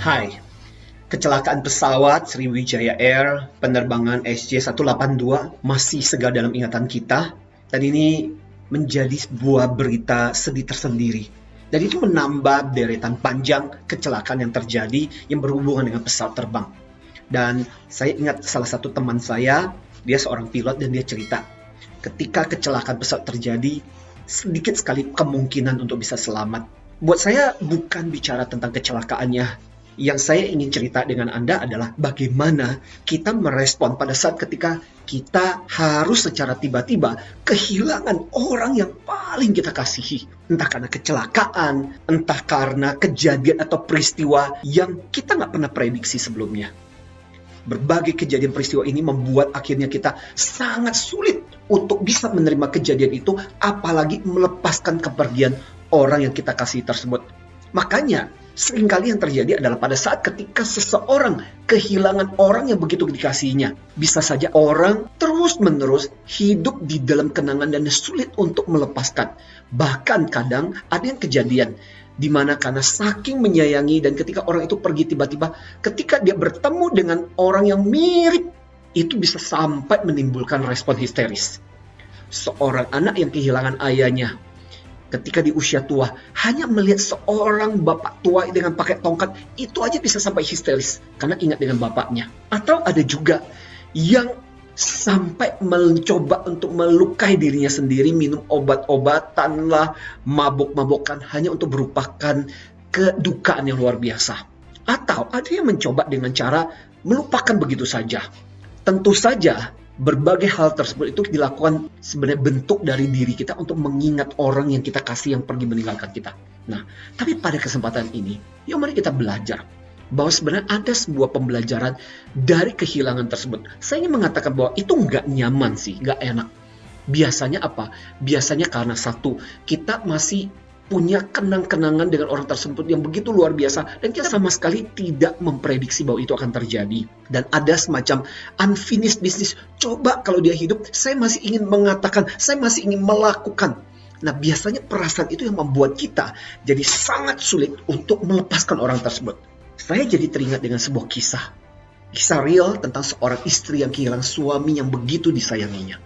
Hai, kecelakaan pesawat Sriwijaya Air penerbangan SJ182 masih segar dalam ingatan kita, dan ini menjadi sebuah berita sedih tersendiri. Dan itu menambah deretan panjang kecelakaan yang terjadi yang berhubungan dengan pesawat terbang. Dan saya ingat salah satu teman saya, dia seorang pilot dan dia cerita, ketika kecelakaan pesawat terjadi, sedikit sekali kemungkinan untuk bisa selamat. Buat saya bukan bicara tentang kecelakaannya. Yang saya ingin cerita dengan Anda adalah bagaimana kita merespon pada saat ketika kita harus secara tiba-tiba kehilangan orang yang paling kita kasihi. Entah karena kecelakaan, entah karena kejadian atau peristiwa yang kita nggak pernah prediksi sebelumnya. Berbagai kejadian peristiwa ini membuat akhirnya kita sangat sulit untuk bisa menerima kejadian itu, apalagi melepaskan kepergian orang yang kita kasih tersebut. Makanya, seringkali yang terjadi adalah pada saat ketika seseorang kehilangan orang yang begitu dikasihinya. Bisa saja orang terus-menerus hidup di dalam kenangan dan sulit untuk melepaskan. Bahkan kadang ada yang kejadian di mana karena saking menyayangi dan ketika orang itu pergi tiba-tiba, ketika dia bertemu dengan orang yang mirip, itu bisa sampai menimbulkan respon histeris. Seorang anak yang kehilangan ayahnya ketika di usia tua, hanya melihat seorang bapak tua dengan pakai tongkat, itu aja bisa sampai histeris karena ingat dengan bapaknya. Atau ada juga yang sampai mencoba untuk melukai dirinya sendiri, minum obat-obatan lah, mabok-mabokan hanya untuk merupakan kedukaan yang luar biasa. Atau ada yang mencoba dengan cara melupakan begitu saja. Tentu saja berbagai hal tersebut itu dilakukan sebenarnya bentuk dari diri kita untuk mengingat orang yang kita kasih yang pergi meninggalkan kita. Nah, tapi pada kesempatan ini, yuk mari kita belajar bahwa sebenarnya ada sebuah pembelajaran dari kehilangan tersebut. Saya ingin mengatakan bahwa itu nggak nyaman sih, nggak enak. Biasanya apa? Biasanya karena satu, kita masih punya kenang-kenangan dengan orang tersebut yang begitu luar biasa dan kita sama sekali tidak memprediksi bahwa itu akan terjadi. Dan ada semacam unfinished business. Coba kalau dia hidup, saya masih ingin mengatakan, saya masih ingin melakukan. Nah, biasanya perasaan itu yang membuat kita jadi sangat sulit untuk melepaskan orang tersebut. Saya jadi teringat dengan sebuah kisah real tentang seorang istri yang kehilangan suami yang begitu disayanginya.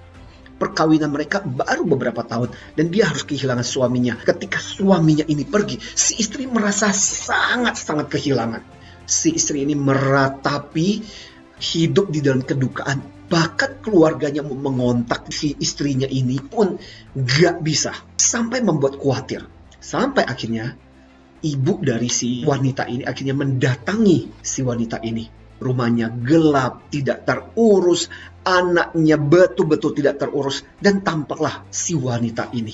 Perkawinan mereka baru beberapa tahun dan dia harus kehilangan suaminya. Ketika suaminya ini pergi, si istri merasa sangat-sangat kehilangan. Si istri ini meratapi hidup di dalam kedukaan. Bahkan keluarganya mengontak si istrinya ini pun gak bisa. Sampai membuat khawatir. Sampai akhirnya ibu dari si wanita ini akhirnya mendatangi si wanita ini. Rumahnya gelap, tidak terurus, anaknya betul-betul tidak terurus, dan tampaklah si wanita ini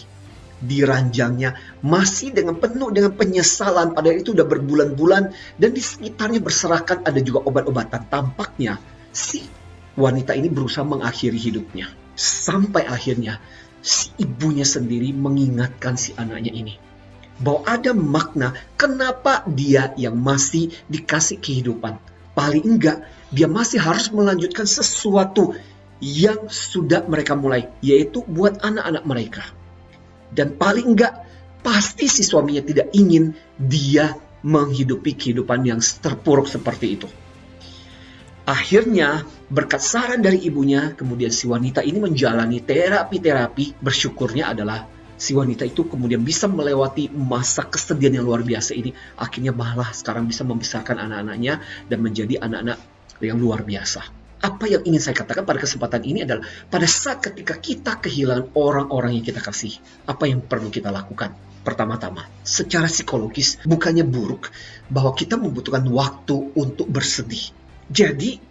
di ranjangnya masih dengan penuh dengan penyesalan, padahal itu udah berbulan-bulan dan di sekitarnya berserakan ada juga obat-obatan. Tampaknya si wanita ini berusaha mengakhiri hidupnya sampai akhirnya si ibunya sendiri mengingatkan si anaknya ini bahwa ada makna kenapa dia yang masih dikasih kehidupan. Paling enggak, dia masih harus melanjutkan sesuatu yang sudah mereka mulai, yaitu buat anak-anak mereka. Dan paling enggak, pasti si suaminya tidak ingin dia menghidupi kehidupan yang terpuruk seperti itu. Akhirnya, berkat saran dari ibunya, kemudian si wanita ini menjalani terapi. Bersyukurnya adalah si wanita itu kemudian bisa melewati masa kesedihan yang luar biasa ini. Akhirnya malah sekarang bisa membesarkan anak-anaknya dan menjadi anak-anak yang luar biasa. Apa yang ingin saya katakan pada kesempatan ini adalah pada saat ketika kita kehilangan orang-orang yang kita kasih, apa yang perlu kita lakukan? Pertama-tama, secara psikologis bukannya buruk bahwa kita membutuhkan waktu untuk bersedih. Jadi,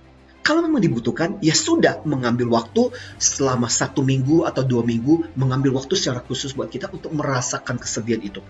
kalau memang dibutuhkan, ya sudah mengambil waktu selama 1 minggu atau 2 minggu, mengambil waktu secara khusus buat kita untuk merasakan kesedihan itu.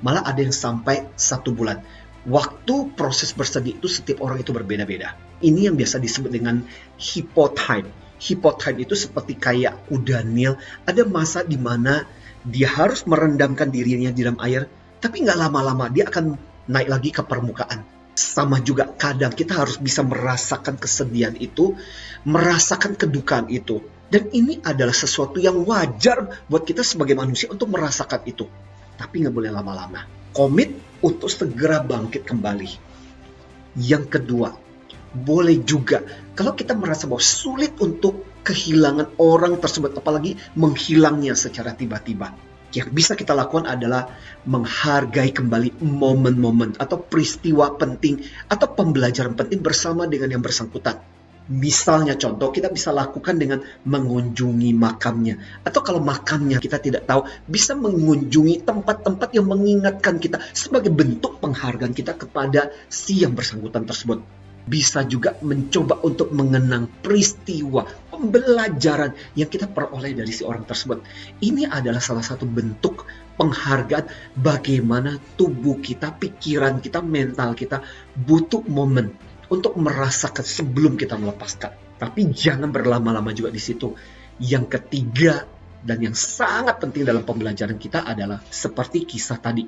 Malah ada yang sampai 1 bulan. Waktu proses bersedih itu setiap orang itu berbeda-beda. Ini yang biasa disebut dengan hypotime. Hypotime itu seperti kayak kuda Nil. Ada masa di mana dia harus merendamkan dirinya di dalam air, tapi nggak lama-lama dia akan naik lagi ke permukaan. Sama juga kadang kita harus bisa merasakan kesedihan itu, merasakan kedukaan itu. Dan ini adalah sesuatu yang wajar buat kita sebagai manusia untuk merasakan itu. Tapi nggak boleh lama-lama. Komit untuk segera bangkit kembali. Yang kedua, boleh juga kalau kita merasa bahwa sulit untuk kehilangan orang tersebut, apalagi menghilangnya secara tiba-tiba. Yang bisa kita lakukan adalah menghargai kembali momen-momen atau peristiwa penting atau pembelajaran penting bersama dengan yang bersangkutan. Misalnya contoh, kita bisa lakukan dengan mengunjungi makamnya. Atau kalau makamnya kita tidak tahu, bisa mengunjungi tempat-tempat yang mengingatkan kita sebagai bentuk penghargaan kita kepada si yang bersangkutan tersebut. Bisa juga mencoba untuk mengenang peristiwa, pembelajaran yang kita peroleh dari si orang tersebut. Ini adalah salah satu bentuk penghargaan bagaimana tubuh kita, pikiran kita, mental kita butuh momen untuk merasakan sebelum kita melepaskan. Tapi jangan berlama-lama juga di situ. Yang ketiga dan yang sangat penting dalam pembelajaran kita adalah seperti kisah tadi.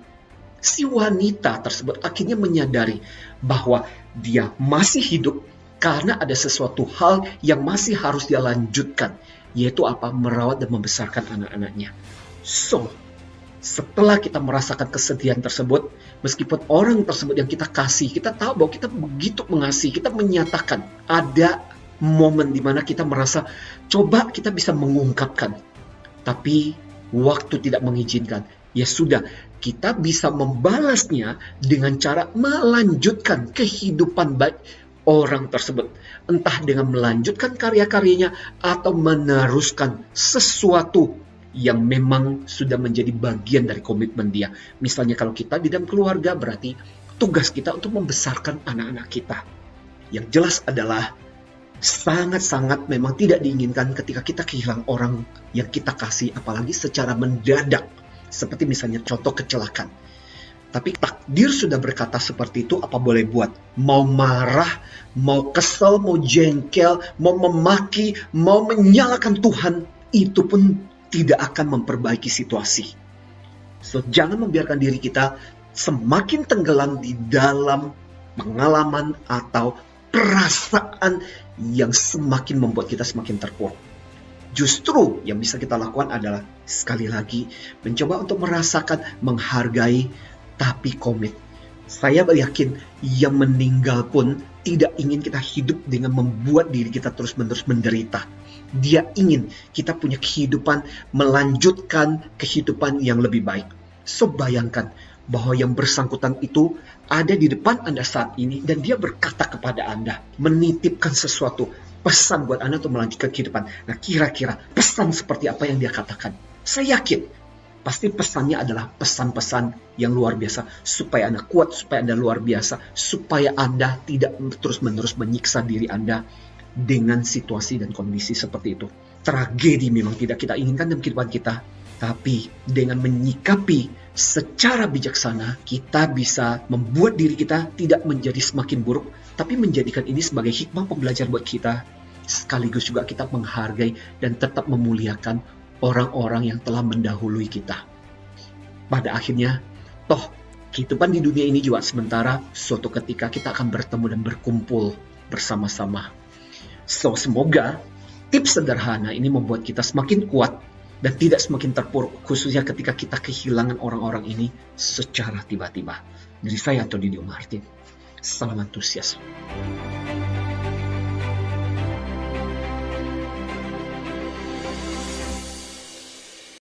Si wanita tersebut akhirnya menyadari bahwa dia masih hidup karena ada sesuatu hal yang masih harus dia lanjutkan, yaitu apa? Merawat dan membesarkan anak-anaknya. So, setelah kita merasakan kesedihan tersebut, meskipun orang tersebut yang kita kasih, kita tahu bahwa kita begitu mengasihi, kita menyatakan ada momen di mana kita merasa coba kita bisa mengungkapkan, tapi waktu tidak mengizinkan. Ya sudah, kita bisa membalasnya dengan cara melanjutkan kehidupan baik orang tersebut. Entah dengan melanjutkan karya-karyanya atau meneruskan sesuatu yang memang sudah menjadi bagian dari komitmen dia. Misalnya kalau kita di dalam keluarga, berarti tugas kita untuk membesarkan anak-anak kita. Yang jelas adalah sangat-sangat memang tidak diinginkan ketika kita kehilangan orang yang kita kasih, apalagi secara mendadak. Seperti misalnya contoh kecelakaan. Tapi takdir sudah berkata seperti itu, apa boleh buat? Mau marah, mau kesel, mau jengkel, mau memaki, mau menyalahkan Tuhan, itu pun tidak akan memperbaiki situasi. So, jangan membiarkan diri kita semakin tenggelam di dalam pengalaman atau perasaan yang semakin membuat kita semakin terpuruk. Justru yang bisa kita lakukan adalah sekali lagi mencoba untuk merasakan, menghargai, tapi komit. Saya yakin yang meninggal pun tidak ingin kita hidup dengan membuat diri kita terus-menerus menderita. Dia ingin kita punya kehidupan, melanjutkan kehidupan yang lebih baik. So bayangkan bahwa yang bersangkutan itu ada di depan Anda saat ini dan dia berkata kepada Anda, menitipkan sesuatu, pesan buat Anda untuk melanjutkan kehidupan. Nah, kira-kira pesan seperti apa yang dia katakan? Saya yakin pasti pesannya adalah pesan-pesan yang luar biasa, supaya Anda kuat, supaya Anda luar biasa, supaya Anda tidak terus-menerus menyiksa diri Anda dengan situasi dan kondisi seperti itu. Tragedi memang tidak kita inginkan dalam kehidupan kita, tapi dengan menyikapi secara bijaksana, kita bisa membuat diri kita tidak menjadi semakin buruk, tapi menjadikan ini sebagai hikmah pembelajaran buat kita. Sekaligus juga kita menghargai dan tetap memuliakan orang-orang yang telah mendahului kita. Pada akhirnya, toh kehidupan di dunia ini juga sementara, suatu ketika kita akan bertemu dan berkumpul bersama-sama. So, semoga tips sederhana ini membuat kita semakin kuat dan tidak semakin terpuruk, khususnya ketika kita kehilangan orang-orang ini secara tiba-tiba. Dari saya, Antonio Martin. Salam antusias.